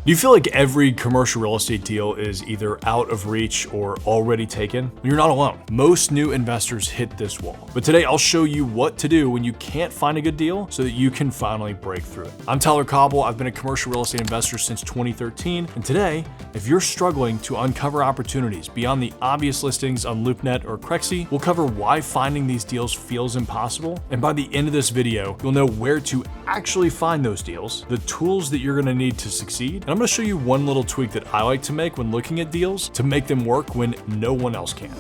Do you feel like every commercial real estate deal is either out of reach or already taken? You're not alone. Most new investors hit this wall. But today I'll show you what to do when you can't find a good deal so that you can finally break through it. I'm Tyler Cobble. I've been a commercial real estate investor since 2013. And today, if you're struggling to uncover opportunities beyond the obvious listings on LoopNet or Crexi, we'll cover why finding these deals feels impossible. And by the end of this video, you'll know where to actually find those deals, the tools that you're going to need to succeed. And I'm going to show you one little tweak that I like to make when looking at deals to make them work when no one else can.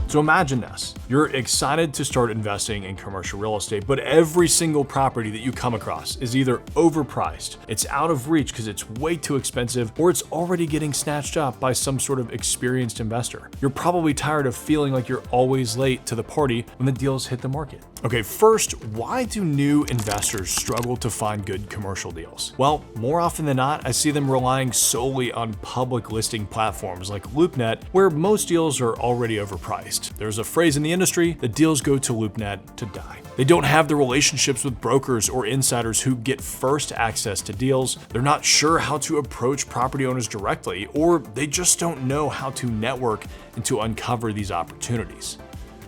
So imagine this. You're excited to start investing in commercial real estate, but every single property that you come across is either overpriced, it's out of reach because it's way too expensive, or it's already getting snatched up by some sort of experienced investor. You're probably tired of feeling like you're always late to the party when the deals hit the market. Okay, first, why do new investors struggle to find good commercial deals? Well, more often than not, I see them relying solely on public listing platforms like LoopNet, where most deals are already overpriced. There's a phrase in the industry that deals go to LoopNet to die. They don't have the relationships with brokers or insiders who get first access to deals. They're not sure how to approach property owners directly, or they just don't know how to network and to uncover these opportunities.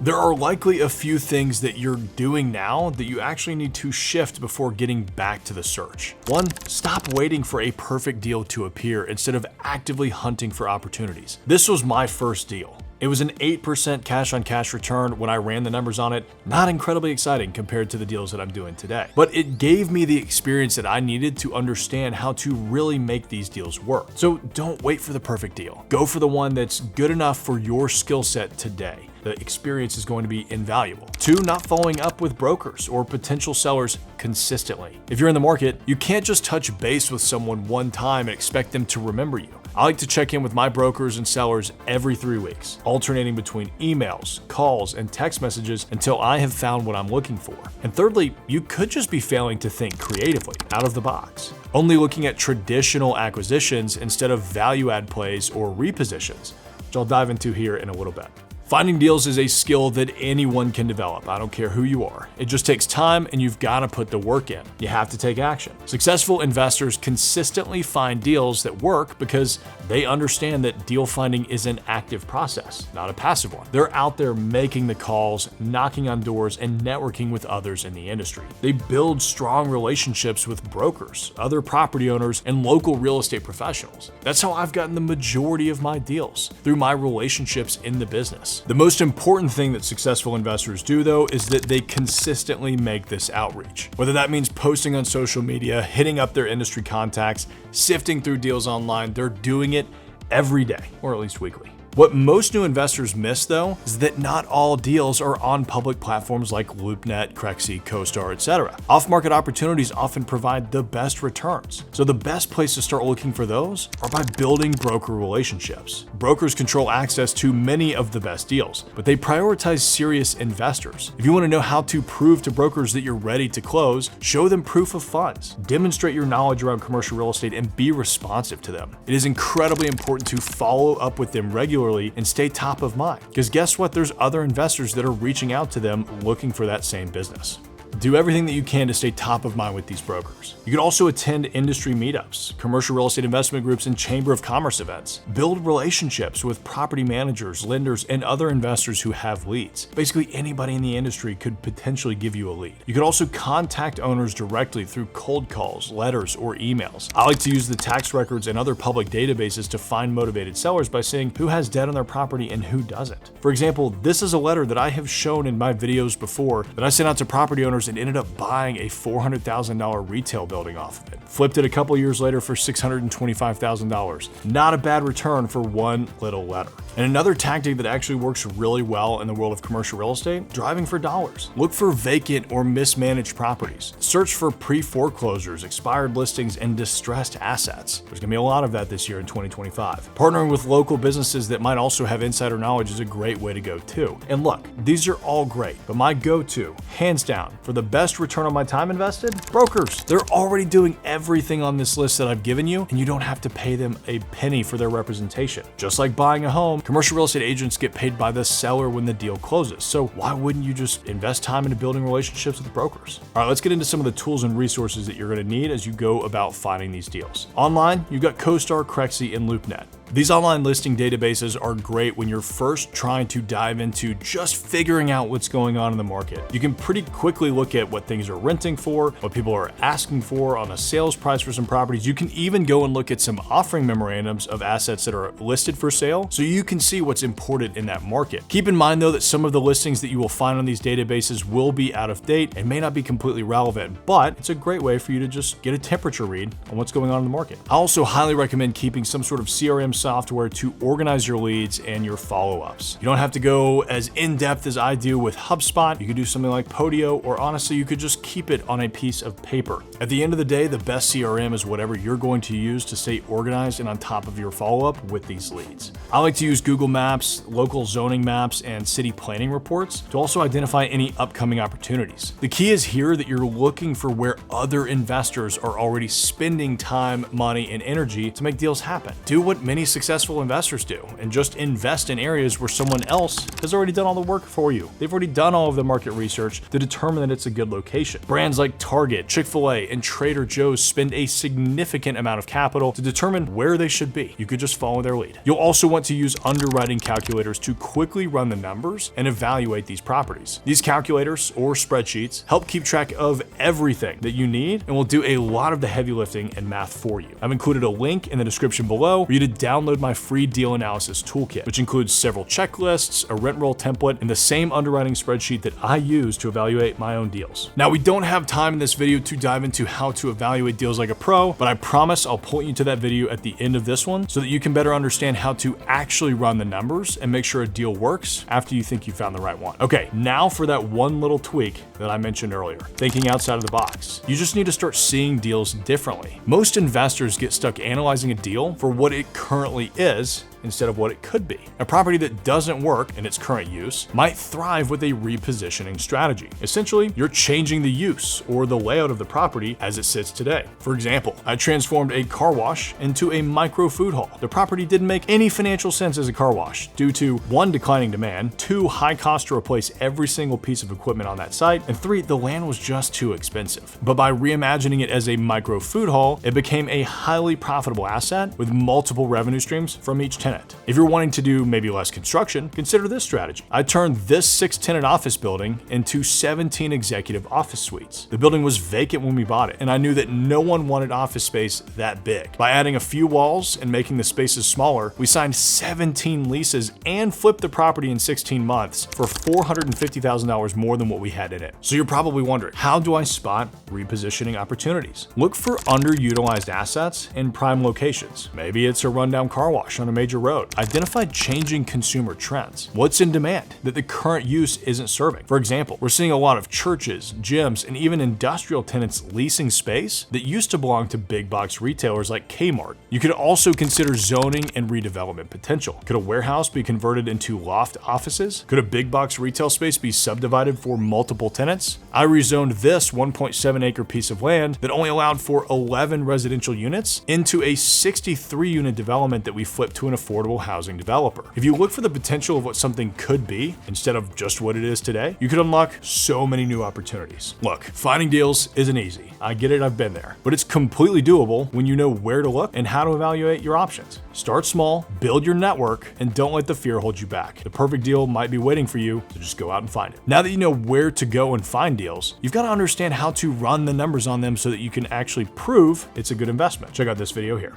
There are likely a few things that you're doing now that you actually need to shift before getting back to the search. One, stop waiting for a perfect deal to appear instead of actively hunting for opportunities. This was my first deal. It was an 8% cash-on-cash return when I ran the numbers on it. Not incredibly exciting compared to the deals that I'm doing today, but it gave me the experience that I needed to understand how to really make these deals work. So don't wait for the perfect deal. Go for the one that's good enough for your skill set today. The experience is going to be invaluable. Two, not following up with brokers or potential sellers consistently. If you're in the market, you can't just touch base with someone one time and expect them to remember you. I like to check in with my brokers and sellers every 3 weeks, alternating between emails, calls, and text messages until I have found what I'm looking for. And thirdly, you could just be failing to think creatively, out of the box. Only looking at traditional acquisitions instead of value-add plays or repositions, which I'll dive into here in a little bit. Finding deals is a skill that anyone can develop. I don't care who you are. It just takes time and you've got to put the work in. You have to take action. Successful investors consistently find deals that work because they understand that deal finding is an active process, not a passive one. They're out there making the calls, knocking on doors, and networking with others in the industry. They build strong relationships with brokers, other property owners, and local real estate professionals. That's how I've gotten the majority of my deals, through my relationships in the business. The most important thing that successful investors do, though, is that they consistently make this outreach. Whether that means posting on social media, hitting up their industry contacts, sifting through deals online, they're doing it every day, or at least weekly. What most new investors miss, though, is that not all deals are on public platforms like LoopNet, Crexi, CoStar, etc. Off-market opportunities often provide the best returns. So the best place to start looking for those are by building broker relationships. Brokers control access to many of the best deals, but they prioritize serious investors. If you want to know how to prove to brokers that you're ready to close, show them proof of funds. Demonstrate your knowledge around commercial real estate and be responsive to them. It is incredibly important to follow up with them regularly and stay top of mind. Because guess what? There's other investors that are reaching out to them looking for that same business. Do everything that you can to stay top of mind with these brokers. You can also attend industry meetups, commercial real estate investment groups, and chamber of commerce events. Build relationships with property managers, lenders, and other investors who have leads. Basically, anybody in the industry could potentially give you a lead. You can also contact owners directly through cold calls, letters, or emails. I like to use the tax records and other public databases to find motivated sellers by seeing who has debt on their property and who doesn't. For example, this is a letter that I have shown in my videos before that I sent out to property owners and ended up buying a $400,000 retail building off of it. Flipped it a couple years later for $625,000. Not a bad return for one little letter. And another tactic that actually works really well in the world of commercial real estate, driving for dollars. Look for vacant or mismanaged properties. Search for pre-foreclosures, expired listings, and distressed assets. There's gonna be a lot of that this year in 2025. Partnering with local businesses that might also have insider knowledge is a great way to go too. And look, these are all great, but my go-to, hands down, for the best return on my time invested? Brokers. They're already doing everything on this list that I've given you, and you don't have to pay them a penny for their representation. Just like buying a home, commercial real estate agents get paid by the seller when the deal closes. So why wouldn't you just invest time into building relationships with brokers? All right, let's get into some of the tools and resources that you're going to need as you go about finding these deals. Online, you've got CoStar, Crexi, and LoopNet. These online listing databases are great when you're first trying to dive into just figuring out what's going on in the market. You can pretty quickly look at what things are renting for, what people are asking for on a sales price for some properties. You can even go and look at some offering memorandums of assets that are listed for sale so you can see what's important in that market. Keep in mind though that some of the listings that you will find on these databases will be out of date and may not be completely relevant, but it's a great way for you to just get a temperature read on what's going on in the market. I also highly recommend keeping some sort of CRM software to organize your leads and your follow-ups. You don't have to go as in-depth as I do with HubSpot. You could do something like Podio, or honestly, you could just keep it on a piece of paper. At the end of the day, the best CRM is whatever you're going to use to stay organized and on top of your follow-up with these leads. I like to use Google Maps, local zoning maps, and city planning reports to also identify any upcoming opportunities. The key is here that you're looking for where other investors are already spending time, money, and energy to make deals happen. Do what many successful investors do and just invest in areas where someone else has already done all the work for you. They've already done all of the market research to determine that it's a good location. Brands like Target, Chick-fil-A, and Trader Joe's spend a significant amount of capital to determine where they should be. You could just follow their lead. You'll also want to use underwriting calculators to quickly run the numbers and evaluate these properties. These calculators or spreadsheets help keep track of everything that you need and will do a lot of the heavy lifting and math for you. I've included a link in the description below for you to download my free deal analysis toolkit, which includes several checklists, a rent roll template, and the same underwriting spreadsheet that I use to evaluate my own deals. Now, we don't have time in this video to dive into how to evaluate deals like a pro, but I promise I'll point you to that video at the end of this one so that you can better understand how to actually run the numbers and make sure a deal works after you think you found the right one. Okay, now for that one little tweak that I mentioned earlier, thinking outside of the box. You just need to start seeing deals differently. Most investors get stuck analyzing a deal for what it currently is instead of what it could be. A property that doesn't work in its current use might thrive with a repositioning strategy. Essentially, you're changing the use or the layout of the property as it sits today. For example, I transformed a car wash into a micro food hall. The property didn't make any financial sense as a car wash due to 1, declining demand, 2, high cost to replace every single piece of equipment on that site, and 3, the land was just too expensive. But by reimagining it as a micro food hall, it became a highly profitable asset with multiple revenue streams from each tenant. If you're wanting to do maybe less construction, consider this strategy. I turned this 6-tenant office building into 17 executive office suites. The building was vacant when we bought it, and I knew that no one wanted office space that big. By adding a few walls and making the spaces smaller, we signed 17 leases and flipped the property in 16 months for $450,000 more than what we had in it. So you're probably wondering, how do I spot repositioning opportunities? Look for underutilized assets in prime locations. Maybe it's a rundown car wash on a major road. Identify changing consumer trends. What's in demand that the current use isn't serving? For example, we're seeing a lot of churches, gyms, and even industrial tenants leasing space that used to belong to big box retailers like Kmart. You could also consider zoning and redevelopment potential. Could a warehouse be converted into loft offices? Could a big box retail space be subdivided for multiple tenants? I rezoned this 1.7 acre piece of land that only allowed for 11 residential units into a 63 unit development that we flipped to an affordable housing developer. If you look for the potential of what something could be instead of just what it is today, you could unlock so many new opportunities. Look, finding deals isn't easy. I get it, I've been there, but it's completely doable when you know where to look and how to evaluate your options. Start small, build your network, and don't let the fear hold you back. The perfect deal might be waiting for you, so just go out and find it. Now that you know where to go and find deals, you've got to understand how to run the numbers on them so that you can actually prove it's a good investment. Check out this video here.